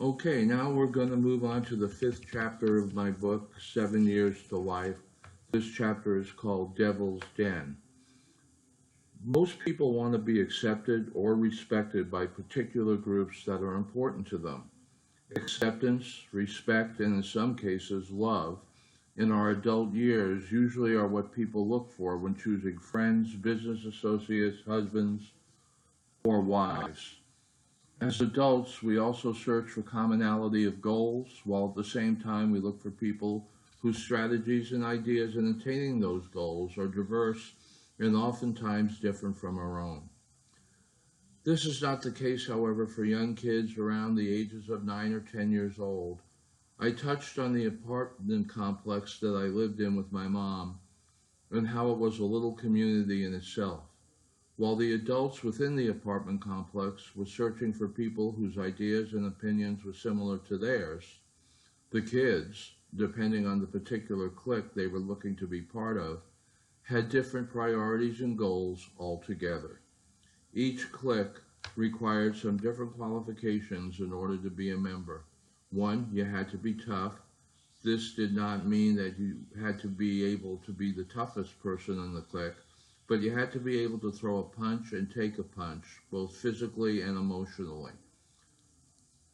Okay, now we're going to move on to the fifth chapter of my book, 7 Years to Life. This chapter is called Devil's Den. Most people want to be accepted or respected by particular groups that are important to them. Acceptance, respect, and in some cases, love in our adult years usually are what people look for when choosing friends, business associates, husbands, or wives. As adults, we also search for commonality of goals, while at the same time we look for people whose strategies and ideas in attaining those goals are diverse and oftentimes different from our own. This is not the case, however, for young kids around the ages of 9 or 10 years old. I touched on the apartment complex that I lived in with my mom and how it was a little community in itself. While the adults within the apartment complex were searching for people whose ideas and opinions were similar to theirs, the kids, depending on the particular clique they were looking to be part of, had different priorities and goals altogether. Each clique required some different qualifications in order to be a member. One, you had to be tough. This did not mean that you had to be able to be the toughest person in the clique, but you had to be able to throw a punch and take a punch, both physically and emotionally.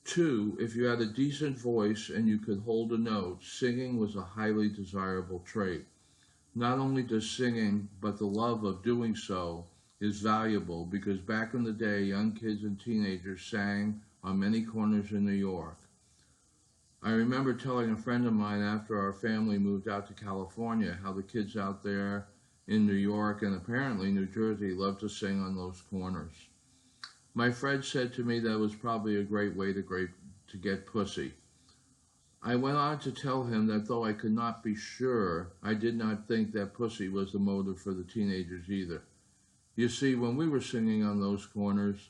Two, if you had a decent voice and you could hold a note, singing was a highly desirable trait. Not only does singing, but the love of doing so is valuable because back in the day, young kids and teenagers sang on many corners in New York. I remember telling a friend of mine after our family moved out to California how the kids out there in New York and apparently New Jersey loved to sing on those corners. My friend said to me that was probably a great way to get pussy. I went on to tell him that though I could not be sure, I did not think that pussy was the motive for the teenagers either. You see, when we were singing on those corners,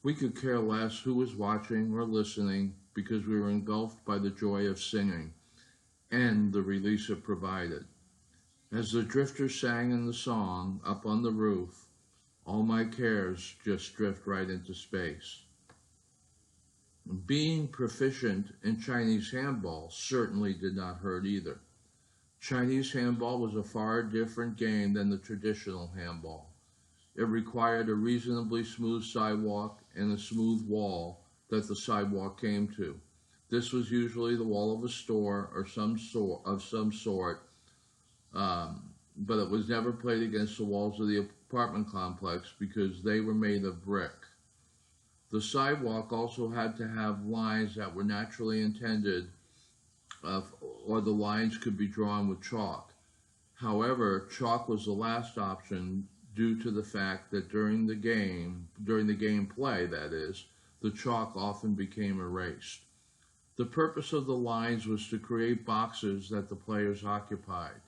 we could care less who was watching or listening because we were engulfed by the joy of singing and the release it provided. As the drifters sang in the song up on the roof, all my cares just drift right into space. Being proficient in Chinese handball certainly did not hurt either. Chinese handball was a far different game than the traditional handball. It required a reasonably smooth sidewalk and a smooth wall that the sidewalk came to. This was usually the wall of a store or some sort, but it was never played against the walls of the apartment complex because they were made of brick. The sidewalk also had to have lines that were naturally intended, or the lines could be drawn with chalk. However, chalk was the last option due to the fact that during the gameplay, that is, the chalk often became erased. The purpose of the lines was to create boxes that the players occupied.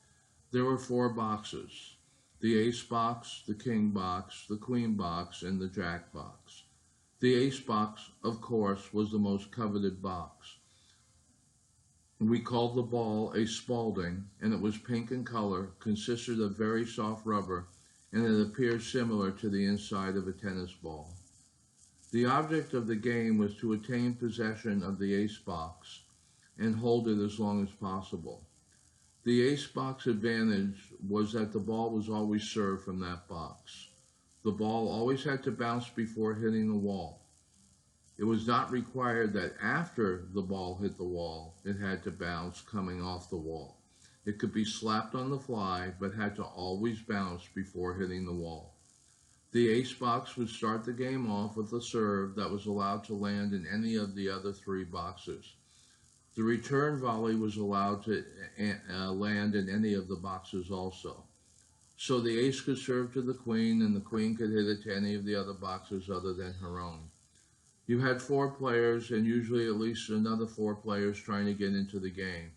There were 4 boxes: the ace box, the king box, the queen box, and the jack box. The ace box, of course, was the most coveted box. We called the ball a Spalding, and it was pink in color, consisted of very soft rubber, and it appeared similar to the inside of a tennis ball. The object of the game was to attain possession of the ace box and hold it as long as possible. The ace box advantage was that the ball was always served from that box. The ball always had to bounce before hitting the wall. It was not required that after the ball hit the wall, it had to bounce coming off the wall. It could be slapped on the fly, but had to always bounce before hitting the wall. The ace box would start the game off with a serve that was allowed to land in any of the other 3 boxes. The return volley was allowed to land in any of the boxes also. So the ace could serve to the queen, and the queen could hit it to any of the other boxes other than her own. You had 4 players, and usually at least another 4 players trying to get into the game.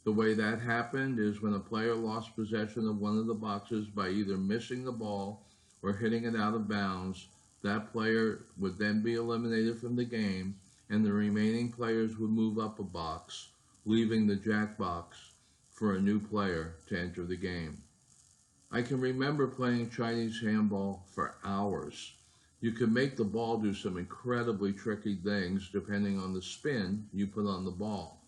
The way that happened is when a player lost possession of one of the boxes by either missing the ball or hitting it out of bounds, that player would then be eliminated from the game, and the remaining players would move up a box, leaving the jack box for a new player to enter the game. I can remember playing Chinese handball for hours. You can make the ball do some incredibly tricky things depending on the spin you put on the ball.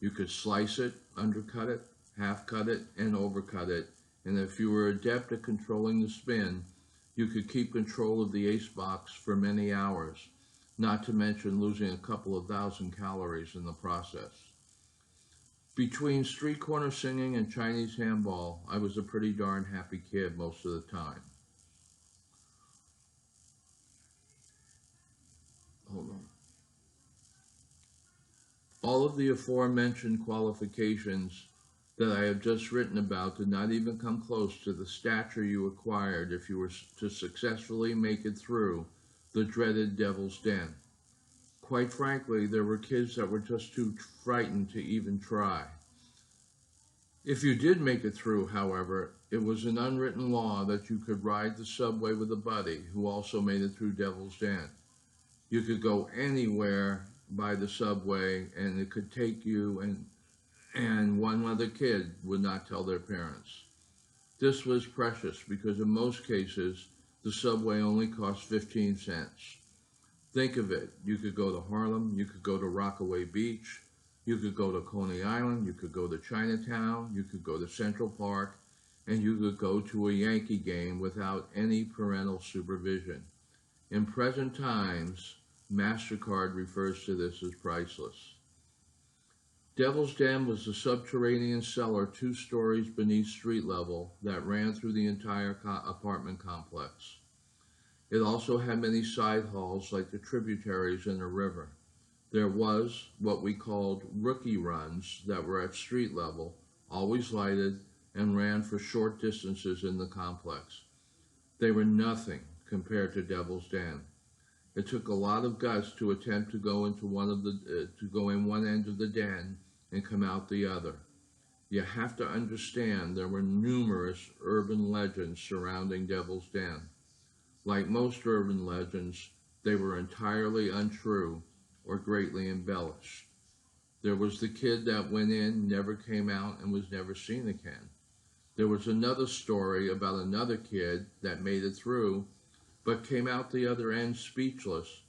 You could slice it, undercut it, half cut it, and overcut it, and if you were adept at controlling the spin, you could keep control of the ace box for many hours, not to mention losing a couple of thousand calories in the process. Between street corner singing and Chinese handball, I was a pretty darn happy kid most of the time. Hold on. All of the aforementioned qualifications that I have just written about did not even come close to the stature you acquired if you were to successfully make it through the dreaded Devil's Den. Quite frankly, there were kids that were just too frightened to even try. If you did make it through, however, it was an unwritten law that you could ride the subway with a buddy who also made it through Devil's Den. You could go anywhere by the subway and it could take you, and one other kid would not tell their parents. This was precious because in most cases, the subway only cost 15 cents. Think of it. You could go to Harlem, you could go to Rockaway Beach, you could go to Coney Island, you could go to Chinatown, you could go to Central Park, and you could go to a Yankee game without any parental supervision. In present times, MasterCard refers to this as priceless. Devil's Den was a subterranean cellar 2 stories beneath street level that ran through the entire apartment complex. It also had many side halls like the tributaries in a river. There was what we called rookie runs that were at street level, always lighted, and ran for short distances in the complex. They were nothing compared to Devil's Den. It took a lot of guts to attempt to go into one end of the den and come out the other. You have to understand there were numerous urban legends surrounding Devil's Den. Like most urban legends, they were entirely untrue or greatly embellished. There was the kid that went in, never came out, and was never seen again. There was another story about another kid that made it through, but came out the other end speechless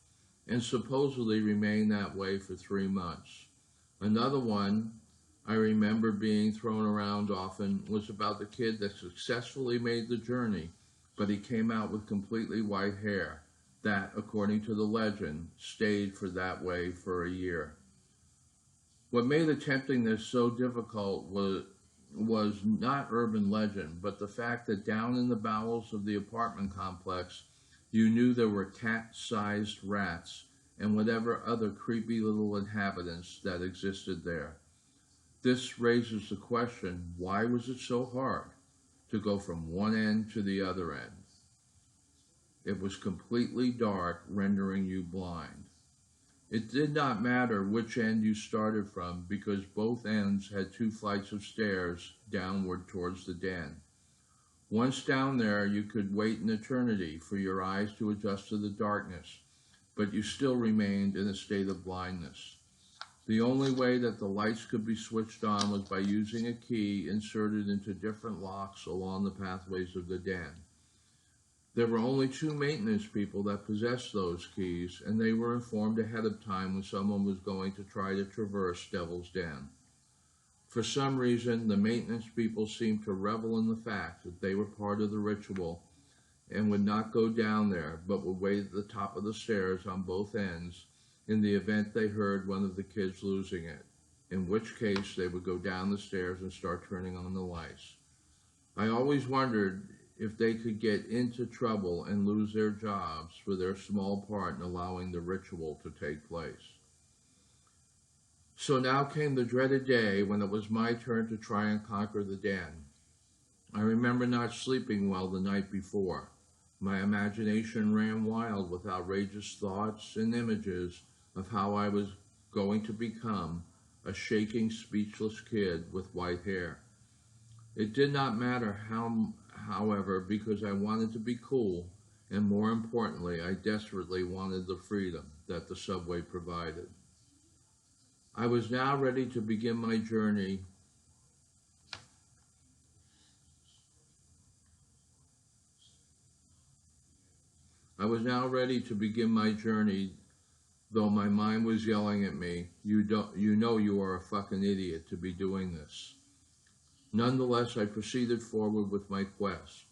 and supposedly remained that way for 3 months. Another one I remember being thrown around often was about the kid that successfully made the journey, but he came out with completely white hair that, according to the legend, stayed for that way for a year. What made attempting this so difficult was not urban legend, but the fact that down in the bowels of the apartment complex, you knew there were cat-sized rats and whatever other creepy little inhabitants that existed there. This raises the question, why was it so hard to go from one end to the other end? It was completely dark, rendering you blind. It did not matter which end you started from because both ends had 2 flights of stairs downward towards the den. Once down there, you could wait an eternity for your eyes to adjust to the darkness, but you still remained in a state of blindness. The only way that the lights could be switched on was by using a key inserted into different locks along the pathways of the den. There were only 2 maintenance people that possessed those keys, and they were informed ahead of time when someone was going to try to traverse Devil's Den. For some reason, the maintenance people seemed to revel in the fact that they were part of the ritual and would not go down there, but would wait at the top of the stairs on both ends in the event they heard one of the kids losing it, in which case they would go down the stairs and start turning on the lights. I always wondered if they could get into trouble and lose their jobs for their small part in allowing the ritual to take place. So now came the dreaded day when it was my turn to try and conquer the den. I remember not sleeping well the night before. My imagination ran wild with outrageous thoughts and images of how I was going to become a shaking, speechless kid with white hair. It did not matter however, because I wanted to be cool, and more importantly, I desperately wanted the freedom that the subway provided. I was now ready to begin my journey I was now ready to begin my journey, though my mind was yelling at me, you know you are a fucking idiot to be doing this. Nonetheless, I proceeded forward with my quest.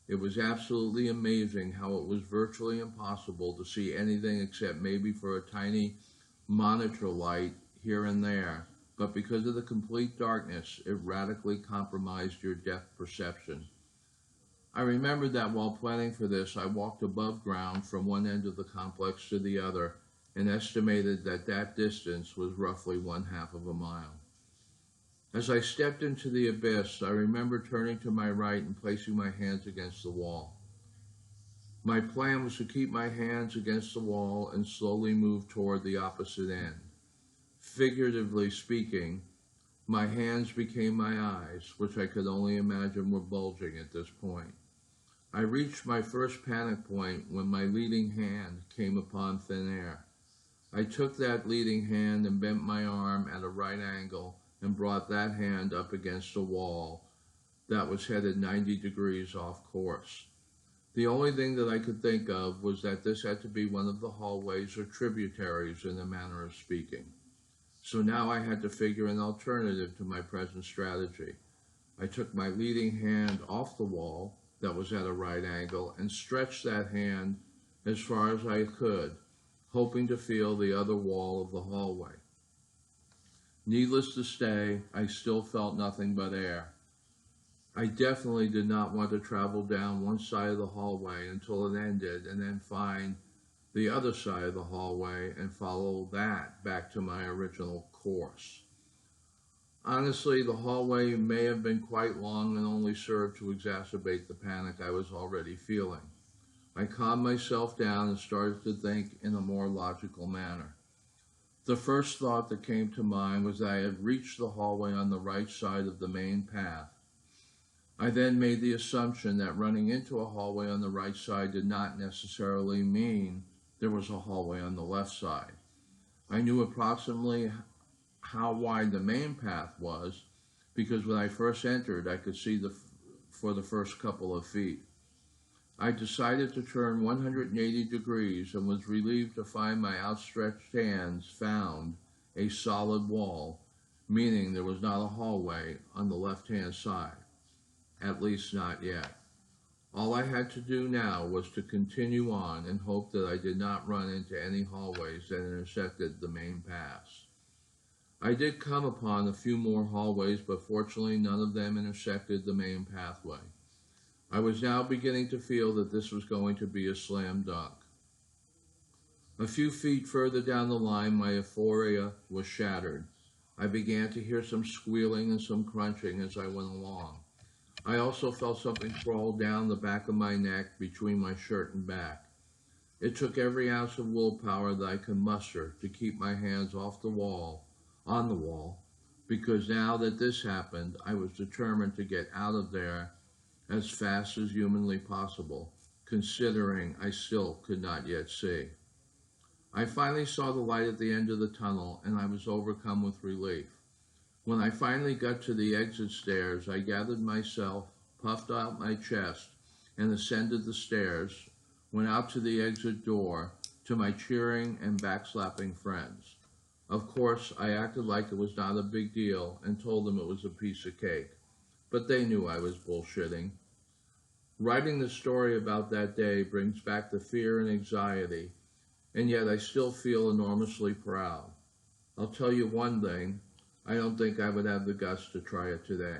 It was absolutely amazing how it was virtually impossible to see anything except maybe for a tiny monitor light here and there, but because of the complete darkness, it radically compromised your depth perception. I remembered that while planning for this, I walked above ground from one end of the complex to the other and estimated that that distance was roughly 1/2 of a mile. As I stepped into the abyss, I remember turning to my right and placing my hands against the wall. My plan was to keep my hands against the wall and slowly move toward the opposite end. Figuratively speaking, my hands became my eyes, which I could only imagine were bulging at this point. I reached my first panic point when my leading hand came upon thin air. I took that leading hand and bent my arm at a right angle and brought that hand up against a wall that was headed 90 degrees off course. The only thing that I could think of was that this had to be one of the hallways or tributaries in a manner of speaking. So now I had to figure an alternative to my present strategy. I took my leading hand off the wall that was at a right angle and stretched that hand as far as I could, hoping to feel the other wall of the hallway. Needless to say, I still felt nothing but air. I definitely did not want to travel down one side of the hallway until it ended and then find the other side of the hallway and follow that back to my original course. Honestly, the hallway may have been quite long and only served to exacerbate the panic I was already feeling. I calmed myself down and started to think in a more logical manner. The first thought that came to mind was that I had reached the hallway on the right side of the main path. I then made the assumption that running into a hallway on the right side did not necessarily mean there was a hallway on the left side. I knew approximately how wide the main path was because when I first entered, I could see for the first couple of feet. I decided to turn 180 degrees and was relieved to find my outstretched hands found a solid wall, meaning there was not a hallway on the left-hand side, at least not yet. All I had to do now was to continue on and hope that I did not run into any hallways that intersected the main paths. I did come upon a few more hallways, but fortunately none of them intersected the main pathway. I was now beginning to feel that this was going to be a slam dunk. A few feet further down the line, my euphoria was shattered. I began to hear some squealing and some crunching as I went along. I also felt something crawl down the back of my neck between my shirt and back. It took every ounce of willpower that I could muster to keep my hands on the wall, because now that this happened, I was determined to get out of there as fast as humanly possible, considering I still could not yet see. I finally saw the light at the end of the tunnel, and I was overcome with relief. When I finally got to the exit stairs, I gathered myself, puffed out my chest, and ascended the stairs, went out to the exit door, to my cheering and backslapping friends. Of course, I acted like it was not a big deal and told them it was a piece of cake, but they knew I was bullshitting. Writing the story about that day brings back the fear and anxiety, and yet I still feel enormously proud. I'll tell you one thing, I don't think I would have the guts to try it today.